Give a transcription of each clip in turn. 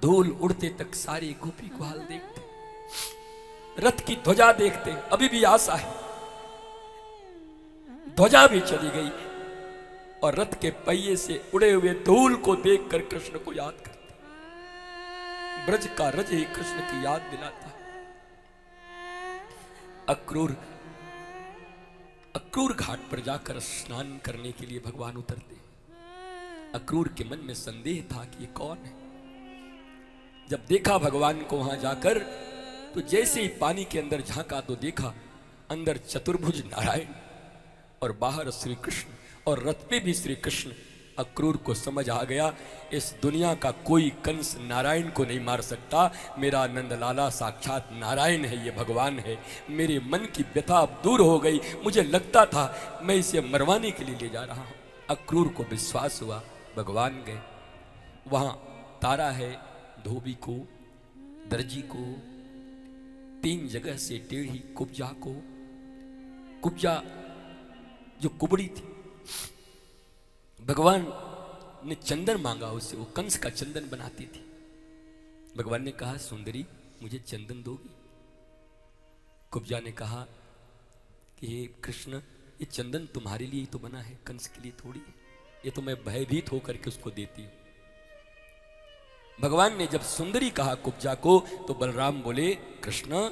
धूल उड़ते तक सारी गोपी को हाल देखते, रथ की ध्वजा देखते, अभी भी आशा है, ध्वजा भी चली गई और रथ के पहिए से उड़े हुए धूल को देखकर कृष्ण को याद करते। ब्रज का रज ही कृष्ण की याद दिलाता है। अक्रूर घाट पर जाकर स्नान करने के लिए भगवान उतरते। अक्रूर के मन में संदेह था कि ये कौन है। जब देखा भगवान को वहां जाकर, तो जैसे ही पानी के अंदर झांका तो देखा अंदर चतुर्भुज नारायण और बाहर श्री कृष्ण, और रथ पे भी श्री कृष्ण। अक्रूर को समझ आ गया, इस दुनिया का कोई कंस नारायण को नहीं मार सकता। मेरा नंदलाला साक्षात नारायण है, ये भगवान है। मेरे मन की व्यथा अब दूर हो गई। मुझे लगता था मैं इसे मरवाने के लिए ले जा रहा हूं। अक्रूर को विश्वास हुआ, भगवान गए। वहां तारा है, धोबी को, दर्जी को, 3 जगह से टेढ़ी कुब्जा को, कुब्जा जो कुबड़ी थी, भगवान ने चंदन मांगा उससे, वो कंस का चंदन बनाती थी। भगवान ने कहा, सुंदरी मुझे चंदन दोगी? कुब्जा ने कहा कि हे कृष्ण, ये चंदन तुम्हारे लिए ही तो बना है, कंस के लिए थोड़ी है। ये तो मैं भयभीत होकर के उसको देती हूं। भगवान ने जब सुंदरी कहा कुब्जा को, तो बलराम बोले, कृष्ण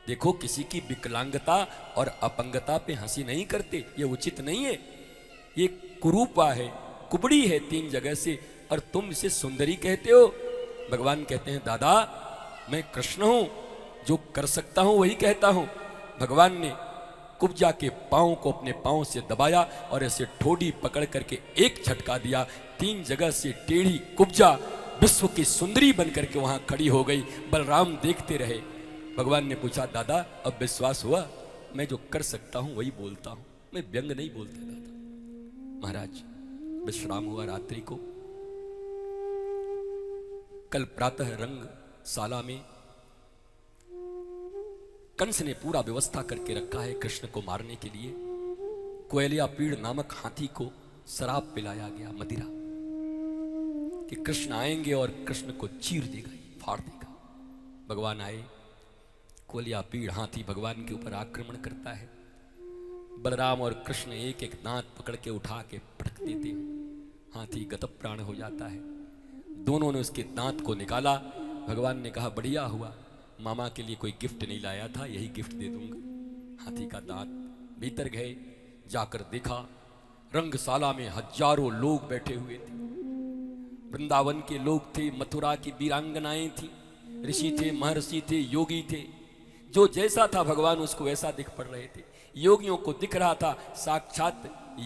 देखो, किसी की विकलांगता और अपंगता पे हंसी नहीं करते, ये उचित नहीं है। ये कुरूपा है, कुबड़ी है 3 जगह से, और तुम इसे सुंदरी कहते हो। भगवान कहते हैं, दादा मैं कृष्ण हूं, जो कर सकता हूं वही कहता हूं। भगवान ने कुब्जा के पांव को अपने पांव से दबाया और ऐसे ठोड़ी पकड़ करके एक झटका दिया। 3 जगह से टेढ़ी कुब्जा विश्व की सुंदरी बनकर के वहां खड़ी हो गई। बलराम देखते रहे। भगवान ने पूछा, दादा अब विश्वास हुआ? मैं जो कर सकता हूं वही बोलता हूं, मैं व्यंग नहीं बोलता दादा। महाराज विश्राम हुआ रात्रि को। कल प्रातः रंगशाला में कंस ने पूरा व्यवस्था करके रखा है कृष्ण को मारने के लिए। कोयलिया पीड़ नामक हाथी को शराब पिलाया गया, मदिरा, कि कृष्ण आएंगे और कृष्ण को चीर देगा, फाड़ देगा। भगवान आए, कोयलिया पीड़ हाथी भगवान के ऊपर आक्रमण करता है। बलराम और कृष्ण एक एक दांत पकड़ के उठा के पटक देते हैं। हाथी गतप्राण हो जाता है। दोनों ने उसके दांत को निकाला। भगवान ने कहा, बढ़िया हुआ, मामा के लिए कोई गिफ्ट नहीं लाया था, यही गिफ्ट दे दूंगा। हाथी का दांत। भीतर गए, जाकर देखा रंगशाला में हजारों लोग बैठे हुए थे। वृंदावन के लोग थे, मथुरा की वीरांगनाएं थी, ऋषि थे, महर्षि थे, योगी थे। जो जैसा था भगवान उसको वैसा दिख पड़ रहे थे। योगियों को दिख रहा था साक्षात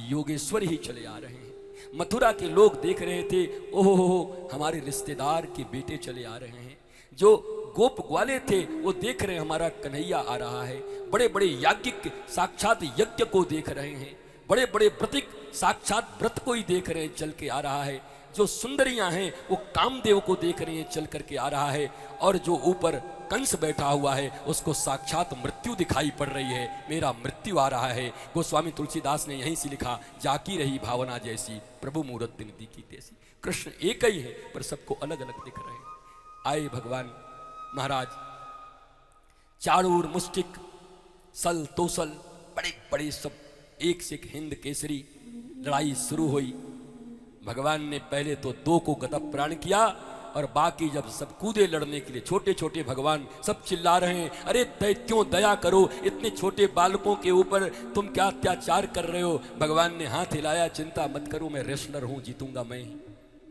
योगेश्वर ही चले आ रहे हैं। मथुरा के लोग देख रहे थे, ओहो हमारे रिश्तेदार के बेटे चले आ रहे हैं। जो गोप ग्वाले थे वो देख रहे हैं, हमारा कन्हैया आ रहा है। बड़े बड़े याज्ञिक साक्षात यज्ञ को देख रहे हैं। बड़े बड़े व्रतिक साक्षात व्रत को ही देख रहे हैं, चल के आ रहा है। जो सुंदरियां हैं वो कामदेव को देख रही हैं, चल करके आ रहा है। और जो ऊपर कंस बैठा हुआ है उसको साक्षात मृत्यु दिखाई पड़ रही है, मेरा मृत्यु आ रहा है। गोस्वामी तुलसीदास ने यहीं से लिखा, जाकी रही भावना जैसी, प्रभु मूरत निधि की तैसी। कृष्ण एक ही है पर सबको अलग अलग दिख रहे हैं। आए भगवान महाराज, चारों ओर मुष्टिक सल तोसल बड़े बड़े सब एक से एक हिंद केसरी लड़ाई शुरू हुई। भगवान ने पहले तो 2 को गतप्राण किया और बाकी जब सब कूदे लड़ने के लिए, छोटे छोटे भगवान सब चिल्ला रहे हैं, अरे दैत्यों दया करो, इतने छोटे बालकों के ऊपर तुम क्या अत्याचार कर रहे हो। भगवान ने हाथ हिलाया, चिंता मत करो, मैं रेसलर हूं, जीतूंगा मैं ही।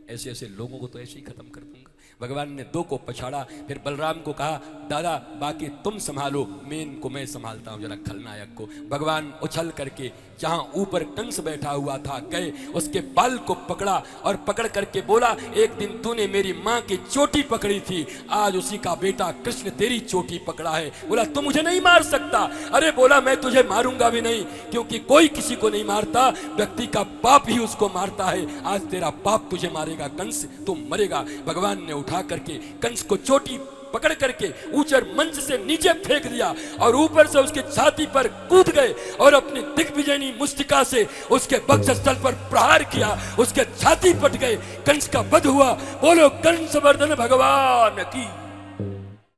ऐसे ऐसे लोगों को तो ऐसे ही खत्म कर दूंगा। भगवान ने 2 को पछाड़ा। फिर बलराम को कहा, दादा बाकी तुम संभालो, मेन को मैं संभालता हूं, जरा खलनायक को। भगवान उछल करके जहां ऊपर कंस बैठा हुआ था गए, उसके बाल को पकड़ा और पकड़ करके बोला, एक दिन तूने मेरी माँ की चोटी पकड़ी थी, आज उसी का बेटा कृष्ण तेरी चोटी पकड़ा है। बोला तू मुझे नहीं मार सकता। अरे बोला मैं तुझे मारूंगा भी नहीं, क्योंकि कोई किसी को नहीं मारता, व्यक्ति का पाप ही उसको मारता है। आज तेरा पाप तुझे मारेगा कंस, तू मरेगा। भगवान ने उठा करके कंस को चोटी पकड़ करके ऊंचर मंच से नीचे फेंक दिया और ऊपर से उसके छाती पर कूद गए और अपनी दिग्विजय सुदर्शनी मुस्तिका से उसके वक्षस्थल पर प्रहार किया, उसके छाती पट गए, कंस का वध हुआ। बोलो कंसवर्धन भगवान की।